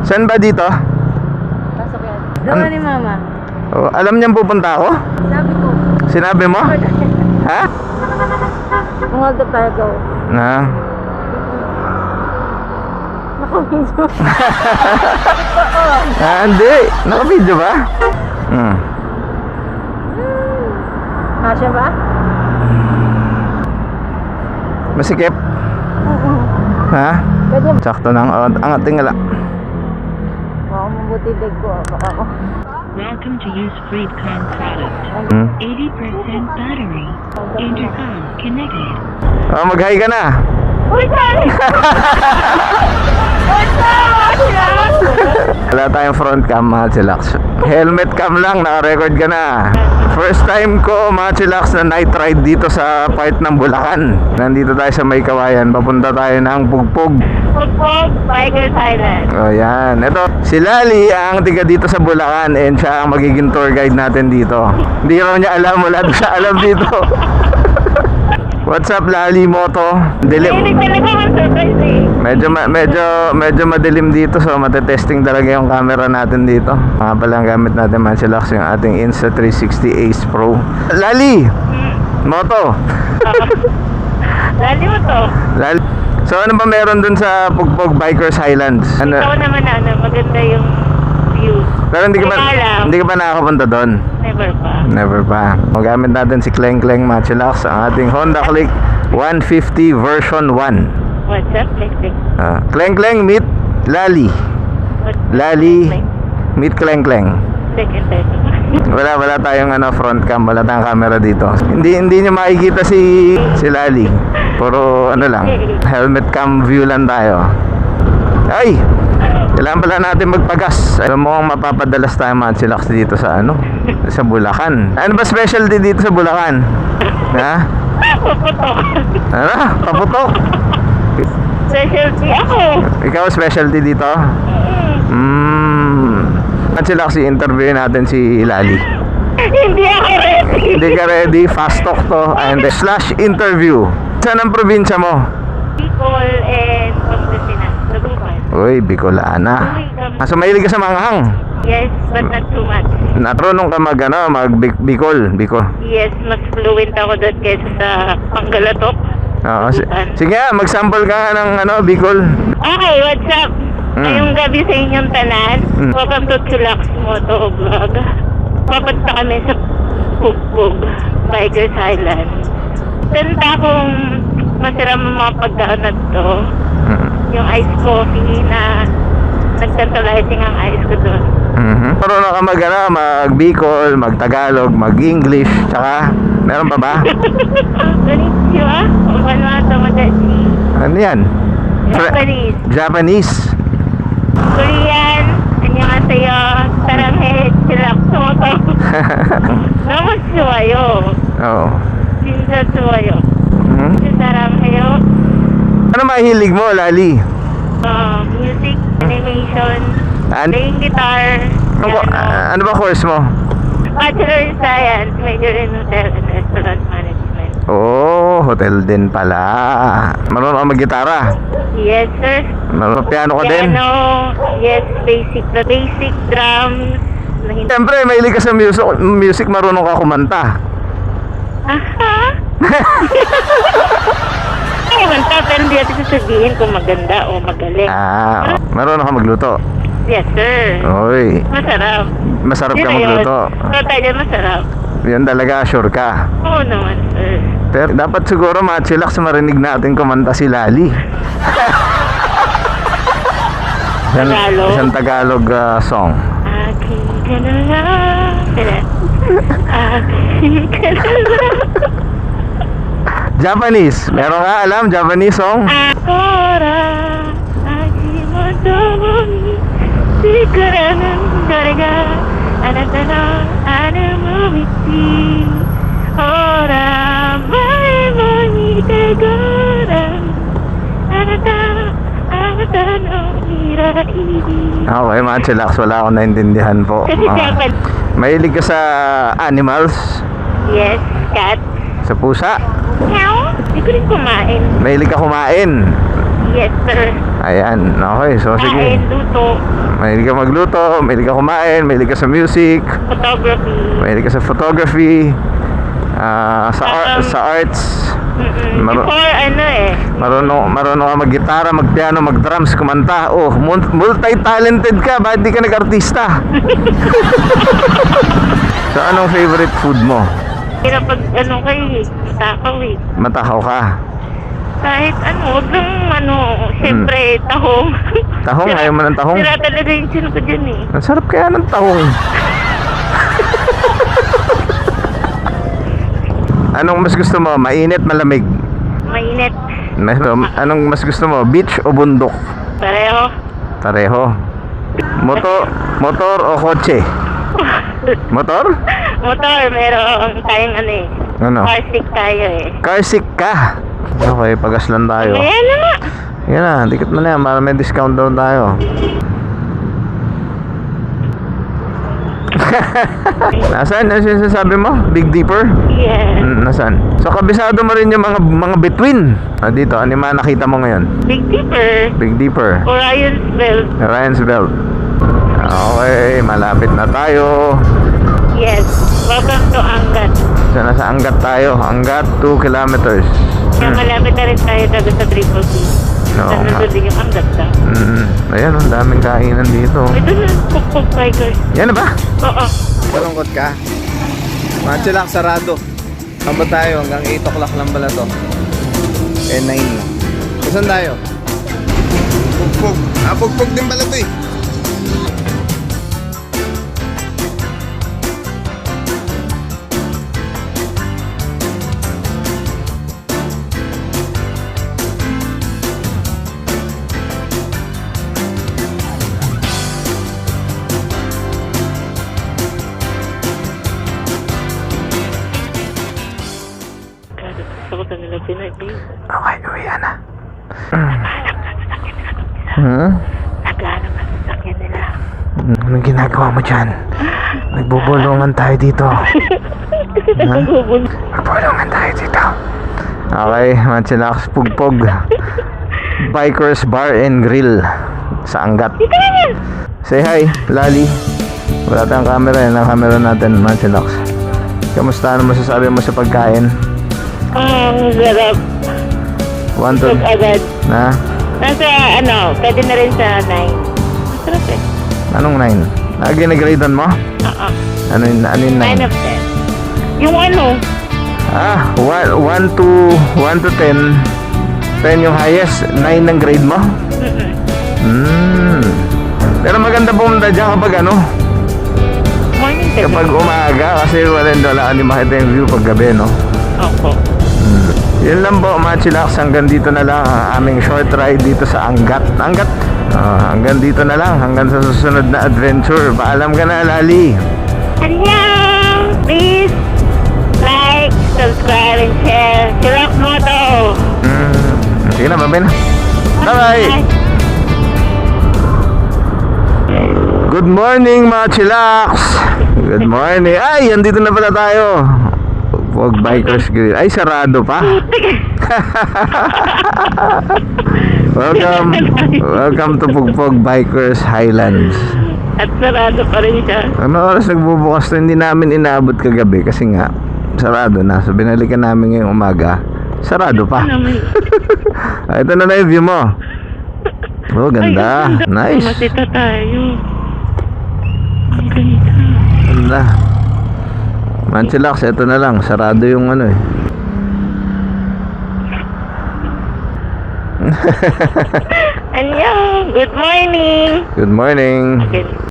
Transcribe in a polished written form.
Saan ba dito? Pasok yan. Dalawa ni mama. Oh, alam niyang pupunta ako? Sabi ko. Sinabi mo? Ha? Kung hold up tayo, go. Na. Naka-video. Hindi. Naka-video ba? Kasya ba? Masikip? Ha? Pwede ba? Sakto na ang ating ala. Baka mabuti leg ko. Baka ako. Welcome to use Freecom product. 80% battery. Intercom connected. Oh, mag-hi ka na. Uy, sorry! Uy, sorry! Wala tayong front cam, mga chillax. Helmet cam lang, naka-record ka na. First time ko, mga chillax, na night ride dito sa part ng Bulacan. Nandito tayo sa May Kawayan. Papunta tayo ng Pugpug. Pugpug, Biker Thailand. O yan. Ito, si Lali ang tiga dito sa Bulacan and siya ang magiging tour guide natin dito. Hindi raw niya alam, wala siya alam dito. What's up, Lali Moto? Dilim. Medyo madilim dito, so matetesting talaga yung camera natin dito. Mga palang gamit natin, mga chillax, yung ating Insta360 Ace Pro. Lali! Moto! Lali mo to. Lali. So ano ba meron dun sa Pugpug Bikers Highlands? Ano? Ikaw naman maganda yung view. Pero hindi ka pa nakakapunta doon? Never pa. Never pa. Magamit natin si Kleng Kleng, mga chillax, ang ating Honda Click 150 version 1. What's up, Kleng Kleng meet Lali. Lali meet Kleng Kleng. Second time. Wala tayong front cam, wala tayong camera dito. Hindi niyo makikita si Lali. Puro lang, helmet cam view lang tayo. Ay! Kailangan pala natin magpagas. Alam mo ang mapapadalas tayo, mga chillax, dito sa sa Bulacan. Ano ba specialty dito sa Bulacan? Ha? Paputok. Ano? Paputok? Specialty ako. Ikaw specialty dito? Mga chillax, i-interview natin si Lali. Hindi ako ready. Hindi ka ready? Fast talk to and / interview. Saan ang probinsya mo? Bicol and Pangasinan. Nagupan. Uy, Bicolana. So mahilig ka sa manghang? Yes, but not too much. Natrunong ka mag Bicol. Yes, mas fluent ako doon kaysa sa Panggalatok. Oo, sige nga, mag-sample ka ng Bicol. Okay, what's up? Ngayong gabi sa inyong tanan. Welcome to Chillax Moto Vlog. Papunta kami sa Pugpug, Bikers Highland. Tanda kong masarap ang mga pagdaan na to. Yung ice coffee na nagtantalizing ang ice ko doon. Marunong ka mag-Bicol, mag-Tagalog, mag-English, tsaka meron pa ba? Konnichiwa. Konnichiwa Madachi. Ano yan? Japanese. Japanese. Korean. Annyeonghaseyo. Saranghe. Chillax Moto. Naman suwayo. Oo. Jinja suwayo. Sarangheyo. Ano mahilig mo, Lali? Music, animation, playing guitar. Ano ba course mo? Bachelor in Science, major in Hotel and Restaurant Management. Oh, hotel din pala. Marunong ka mag-gitara? Yes, sir. Marunong piano ka din? Piano, yes, the basic drums. Siyempre, mahilig ka sa music, marunong ka kumanta. Aha! Ay, manta, pero hindi natin sasabihin kung maganda o magaling. Marunong ka magluto? Yes, sir. Oy. Masarap. Masarap ka magluto. So, tayo masarap. Yan talaga, sure ka. Oo naman, sir. Pero dapat siguro, mga chillax, marinig natin kumanta si Lali. Tagalog? Isang Tagalog song. Aking ka na lang. Aking ka na lang. Japanese. Meron ka alam Japanese song? Akora Ajimotomomi Shikaranan Garega Anata no Anamomiti Ora Mai mo Nitegora Anata no Mirai. Okay, mga chillax, wala akong naintindihan po. Kasi Japan. Mahilig ka sa animals? Yes, cat. Sa pusa? Meow. Hindi ko rin kumain. Mahilig ka kumain? Yes, sir. Ayan, okay, so sige. Kain, luto. Mahilig ka magluto, mahilig ka kumain, mahilig ka sa music, Photography. mahilig ka sa photography, sa arts. Before, Marunong ka mag-gitara, mag-piano, mag-drums, kumanta. Oh, multi-talented ka. Bakit di ka nag-artista? So, anong favorite food mo? Pag matakaw eh. Matakaw ka. Kahit wag lang siyempre, tahong. Tahong? Ayaw mo ng tahong? Sira talaga yung chin ko dyan eh. Ang sarap kaya ng tahong. Anong mas gusto mo? Mainit, malamig? Mainit. Anong mas gusto mo? Beach o bundok? Pareho. Pareho. Motor o kotse? Motor? Motor, meron tayong Ano? car sick tayo eh. Car sick ka? Okay, pagas lang tayo. Ayan na nga. Yan na, dikit mo na yan. Para may discount doon tayo. Nasaan? Ano yung sinasabi mo? Big Dipper? Yeah. Nasaan? So, kabisado mo rin yung mga between. Dito, ano yung mga nakita mo ngayon? Big Dipper. Big Dipper. Orion's Belt. Ryan's Belt. Okay, malapit na tayo. Yes. Welcome to Angat. So, nasa Angat tayo. Angat, 2 kilometers. Kaya malapit na rin tayo taga sa Triple C. Oo nga. Nandun din yung Angat na. Ayan, ang daming kainan dito. Ito na, Pukpuk Tigers. Yan na ba? Oo. Malungkot ka? Macho lang, sarado. Saan ba tayo? Hanggang 8 o'clock lang pala to. 9 na. Saan tayo? Pugpug. Pugpug din pala to eh. Gusto ko sa nila pinag-ibig. Okay, uwi na. Nagana man sa sakyan nila. Anong ginagawa mo dyan? Nagbubulungan tayo dito. Nagbubulungan tayo dito. Okay, Manchilax Pugpog. Bikers Bar and Grill sa Angat. Say hi, Lali. Wala tayong camera yan. Ang camera natin, Manchilax. Kamusta? Ano masasabi mo sa pagkain? Ang sarap. One to... Agad. Na? Nasa pwede na rin sa 9. Ang sarap eh. Anong 9? Ginagradean mo? Oo. Ano yung 9? 9 of 10. Yung 1 to 10. 10 yung highest. 9 ang grade mo? Pero maganda pumunta dyan kapag morning time. kapag umaga kasi wala ka di makita yung view pag gabi, no? Opo. Yun lang po, Manchilax. Hanggang dito na lang ang aming short ride dito sa Angat. Hanggang dito na lang. Hanggang sa susunod na adventure. Paalam ka na, Lali. Annyeong! Please like, subscribe, and share. Chirok Moto! Sige na, babay na. Bye-bye! Good morning, mga chillax! Good morning! Ay, andito na pala tayo. Pugpog Bikers Grill. Ay, sarado pa. Welcome to Pugpog Bikers Highlands. At sarado pa rin siya. Ano oras nagbubukas to? Hindi namin inaabot kagabi kasi nga sarado na. So binalikan namin ngayong umaga. Sarado pa. Ito na yung view mo. Oh, ganda. Nice. Masita tayo. Ang ganda. Ganda. Manchilax, ito na lang. Sarado yung Annyeong! Good morning! Good morning. Okay.